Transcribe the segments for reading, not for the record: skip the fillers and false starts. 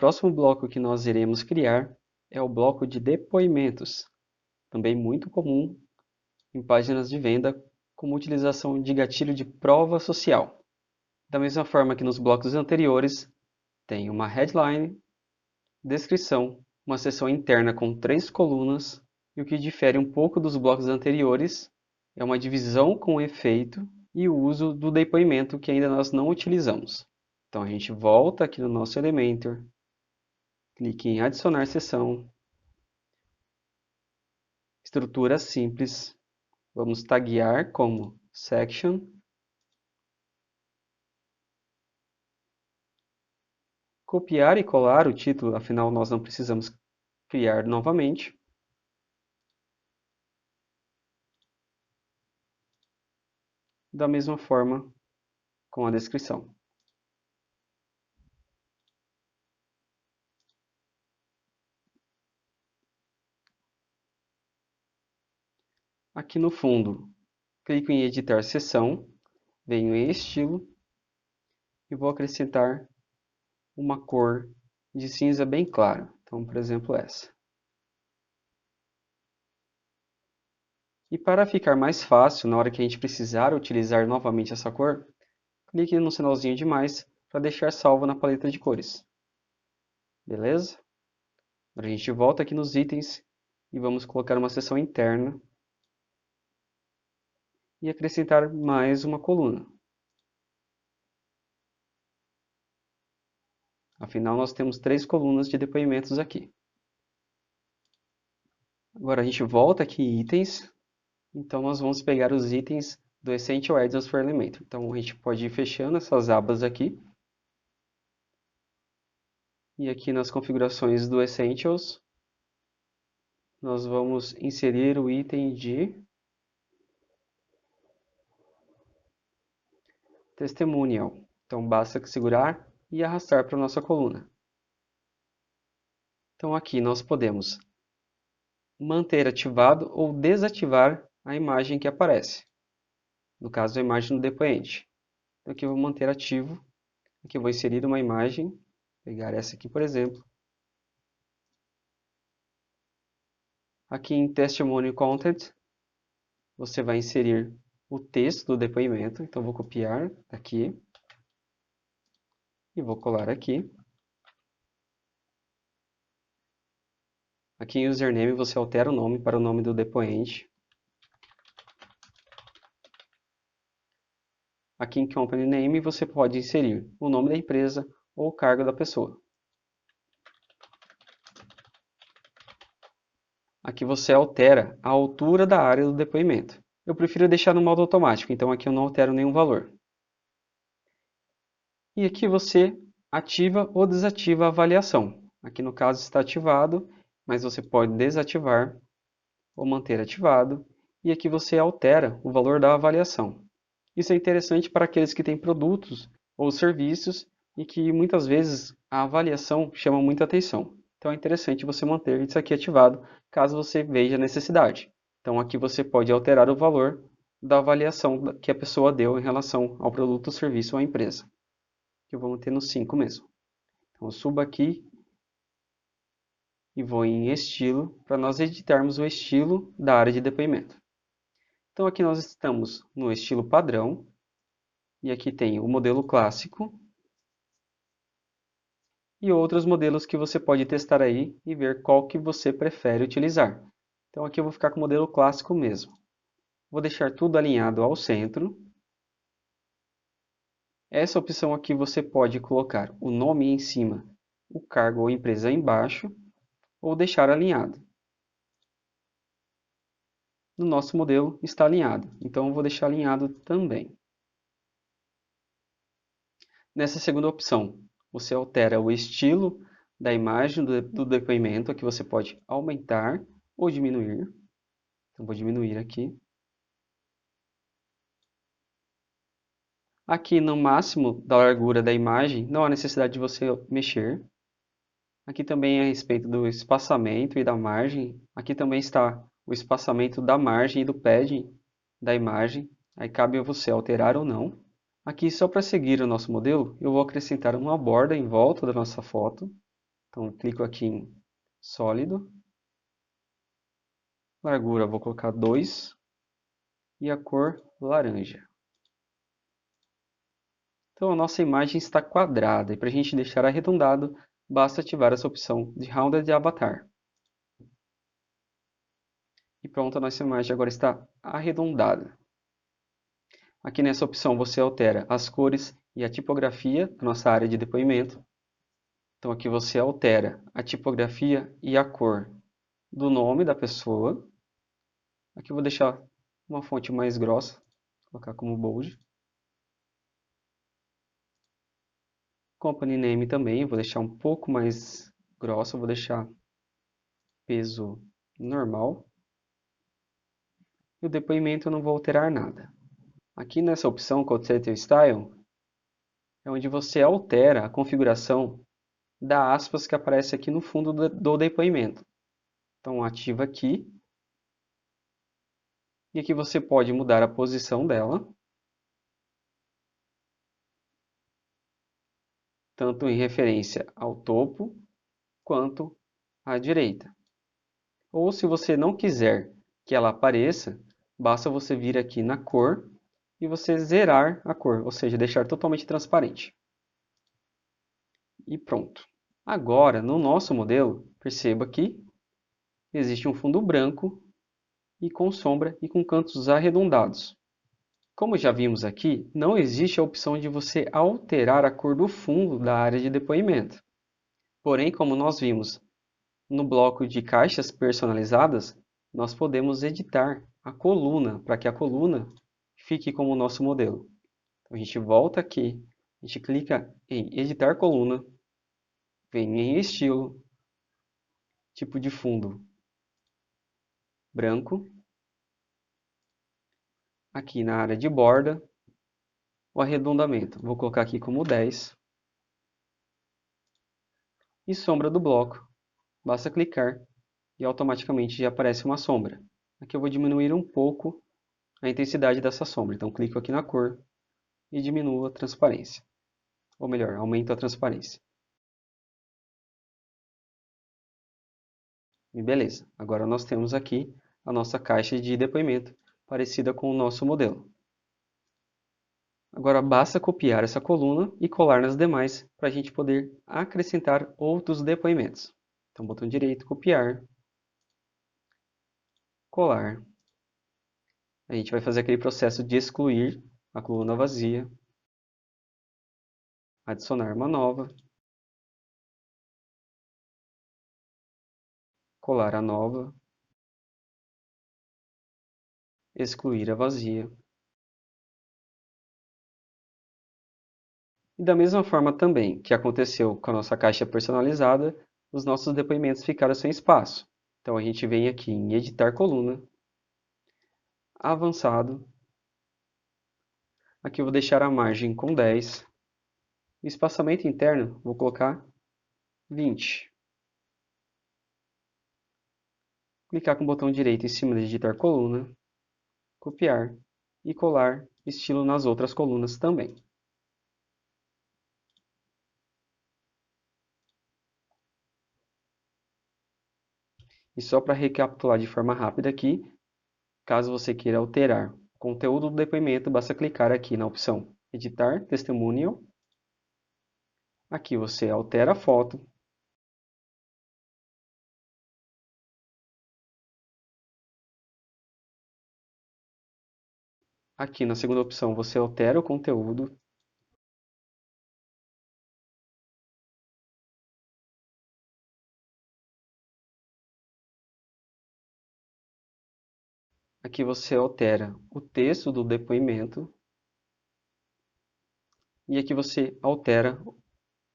Próximo bloco que nós iremos criar é o bloco de depoimentos, também muito comum em páginas de venda, como utilização de gatilho de prova social. Da mesma forma que nos blocos anteriores, tem uma headline, descrição, uma seção interna com 3 colunas, e o que difere um pouco dos blocos anteriores é uma divisão com efeito e o uso do depoimento que ainda nós não utilizamos. Então a gente volta aqui no nosso Elementor, clique em adicionar seção, estrutura simples, vamos taguear como section, copiar e colar o título, afinal nós não precisamos criar novamente. Da mesma forma com a descrição. Aqui no fundo, clico em editar seção, venho em estilo e vou acrescentar uma cor de cinza bem clara. Então, por exemplo, essa. E para ficar mais fácil, na hora que a gente precisar utilizar novamente essa cor, clique no sinalzinho de mais para deixar salvo na paleta de cores. Beleza? Agora a gente volta aqui nos itens e vamos colocar uma seção interna e acrescentar mais uma coluna. Afinal, nós temos 3 colunas de depoimentos aqui. Agora a gente volta aqui em itens. Então nós vamos pegar os itens do Essential Add-ons for Elementor. Então a gente pode ir fechando essas abas aqui. E aqui nas configurações do Essentials, nós vamos inserir o item de Testimonial. Então basta segurar e arrastar para a nossa coluna. Então aqui nós podemos manter ativado ou desativar a imagem que aparece. No caso, a imagem do depoente. Então aqui eu vou manter ativo. Aqui eu vou inserir uma imagem. Pegar essa aqui, por exemplo. Aqui em Testimony Content, você vai inserir o texto do depoimento. Então, vou copiar aqui e vou colar aqui. Aqui em Username, você altera o nome para o nome do depoente. Aqui em Company Name, você pode inserir o nome da empresa ou o cargo da pessoa. Aqui você altera a altura da área do depoimento. Eu prefiro deixar no modo automático, então aqui eu não altero nenhum valor. E aqui você ativa ou desativa a avaliação. Aqui no caso está ativado, mas você pode desativar ou manter ativado. E aqui você altera o valor da avaliação. Isso é interessante para aqueles que têm produtos ou serviços e que muitas vezes a avaliação chama muita atenção. Então é interessante você manter isso aqui ativado caso você veja necessidade. Então aqui você pode alterar o valor da avaliação que a pessoa deu em relação ao produto, ou serviço ou à empresa. Eu vou manter no 5 mesmo. Então eu subo aqui e vou em estilo para nós editarmos o estilo da área de depoimento. Então aqui nós estamos no estilo padrão e aqui tem o modelo clássico e outros modelos que você pode testar aí e ver qual que você prefere utilizar. Então aqui eu vou ficar com o modelo clássico mesmo. Vou deixar tudo alinhado ao centro. Essa opção aqui você pode colocar o nome em cima, o cargo ou empresa embaixo, ou deixar alinhado. No nosso modelo está alinhado, então eu vou deixar alinhado também. Nessa segunda opção, você altera o estilo da imagem do depoimento, aqui você pode aumentar ou diminuir. Então, vou diminuir aqui. Aqui no máximo da largura da imagem, não há necessidade de você mexer. Aqui também é a respeito do espaçamento e da margem. Aqui também está o espaçamento da margem e do padding da imagem. Aí cabe a você alterar ou não. Aqui, só para seguir o nosso modelo, eu vou acrescentar uma borda em volta da nossa foto. Então, eu clico aqui em sólido, largura vou colocar 2 e a cor laranja. Então, a nossa imagem está quadrada e para a gente deixar arredondado, basta ativar essa opção de Rounded Avatar. E pronto, a nossa imagem agora está arredondada. Aqui nessa opção você altera as cores e a tipografia da nossa área de depoimento. Então aqui você altera a tipografia e a cor do nome da pessoa. Aqui eu vou deixar uma fonte mais grossa, vou colocar como bold. Company name também, vou deixar um pouco mais grossa, vou deixar peso normal. E o depoimento eu não vou alterar nada. Aqui nessa opção Code Center Style, é onde você altera a configuração da aspas que aparece aqui no fundo do depoimento. Então ativa aqui. E aqui você pode mudar a posição dela, tanto em referência ao topo quanto à direita. Ou se você não quiser que ela apareça, basta você vir aqui na cor e você zerar a cor, ou seja, deixar totalmente transparente. E pronto. Agora, no nosso modelo, perceba que existe um fundo branco e com sombra e com cantos arredondados. Como já vimos aqui, não existe a opção de você alterar a cor do fundo da área de depoimento. Porém, como nós vimos no bloco de caixas personalizadas, nós podemos editar a coluna para que a coluna fique como o nosso modelo. Então, a gente volta aqui, a gente clica em editar coluna, vem em estilo, tipo de fundo branco, aqui na área de borda, o arredondamento, vou colocar aqui como 10, e sombra do bloco, basta clicar e automaticamente já aparece uma sombra. Aqui eu vou diminuir um pouco a intensidade dessa sombra, então clico aqui na cor e diminuo a transparência, ou melhor, aumento a transparência. E beleza, agora nós temos aqui a nossa caixa de depoimento, parecida com o nosso modelo. Agora basta copiar essa coluna e colar nas demais para a gente poder acrescentar outros depoimentos. Então, botão direito, copiar, colar. A gente vai fazer aquele processo de excluir a coluna vazia, adicionar uma nova, colar a nova, excluir a vazia. E da mesma forma também que aconteceu com a nossa caixa personalizada, os nossos depoimentos ficaram sem espaço. Então a gente vem aqui em editar coluna, avançado. Aqui eu vou deixar a margem com 10. O espaçamento interno vou colocar 20. Clicar com o botão direito em cima de editar coluna, copiar e colar estilo nas outras colunas também. E só para recapitular de forma rápida aqui, caso você queira alterar o conteúdo do depoimento, basta clicar aqui na opção Editar Testimonial. Aqui você altera a foto. Aqui na segunda opção você altera o conteúdo. Aqui você altera o texto do depoimento. E aqui você altera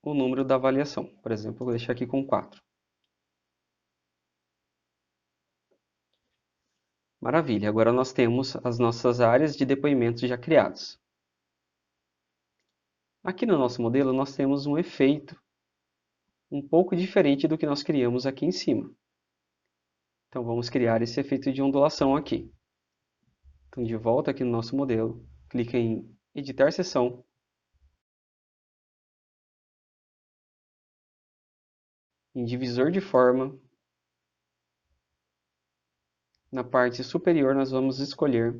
o número da avaliação. Por exemplo, eu vou deixar aqui com 4. Maravilha, agora nós temos as nossas áreas de depoimentos já criadas. Aqui no nosso modelo nós temos um efeito um pouco diferente do que nós criamos aqui em cima. Então vamos criar esse efeito de ondulação aqui. Então de volta aqui no nosso modelo, clica em editar seção. em divisor de forma, na parte superior nós vamos escolher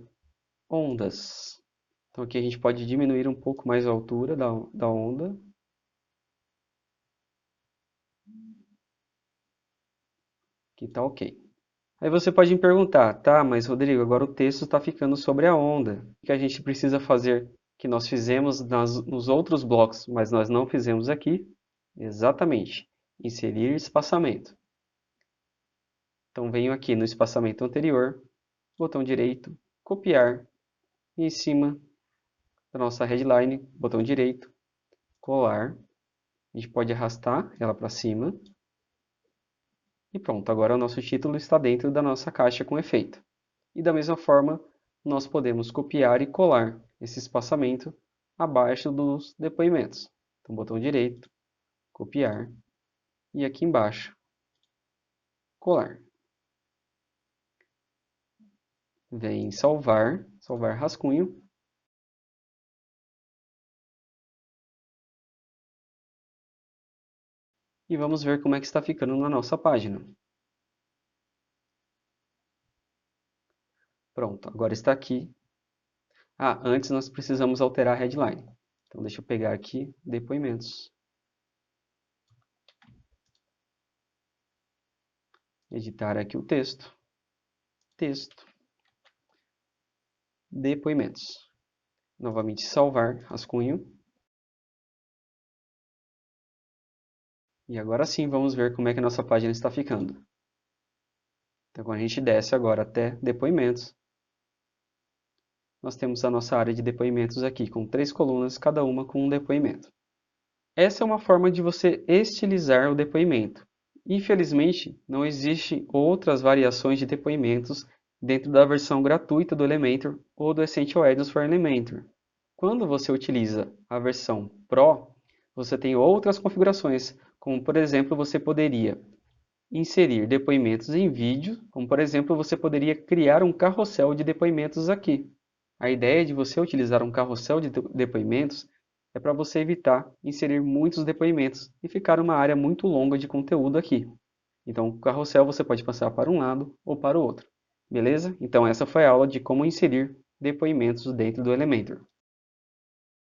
ondas. Então aqui a gente pode diminuir um pouco mais a altura da onda. Aqui está ok. Aí você pode me perguntar, tá, mas Rodrigo, agora o texto está ficando sobre a onda. O que a gente precisa fazer que nós fizemos nos outros blocos, mas nós não fizemos aqui? Exatamente, inserir espaçamento. Então venho aqui no espaçamento anterior, botão direito, copiar, e em cima da nossa headline, botão direito, colar. A gente pode arrastar ela para cima. E pronto, agora o nosso título está dentro da nossa caixa com efeito. E da mesma forma, nós podemos copiar e colar esse espaçamento abaixo dos depoimentos. Então, botão direito, copiar, e aqui embaixo, colar. Vem salvar, salvar rascunho. E vamos ver como é que está ficando na nossa página. Pronto, agora está aqui. Ah, antes nós precisamos alterar a headline. Então deixa eu pegar aqui, depoimentos. Editar aqui o texto. Texto. Depoimentos. Novamente salvar, rascunho. E agora sim vamos ver como é que a nossa página está ficando. Então quando a gente desce agora até depoimentos, nós temos a nossa área de depoimentos aqui, com 3 colunas, cada uma com um depoimento. Essa é uma forma de você estilizar o depoimento. Infelizmente, não existem outras variações de depoimentos dentro da versão gratuita do Elementor ou do Essential Add-ons for Elementor. Quando você utiliza a versão Pro, você tem outras configurações, como por exemplo, você poderia inserir depoimentos em vídeo, como por exemplo, você poderia criar um carrossel de depoimentos aqui. A ideia de você utilizar um carrossel de depoimentos é para você evitar inserir muitos depoimentos e ficar uma área muito longa de conteúdo aqui. Então, o carrossel você pode passar para um lado ou para o outro. Beleza? Então, essa foi a aula de como inserir depoimentos dentro do Elementor.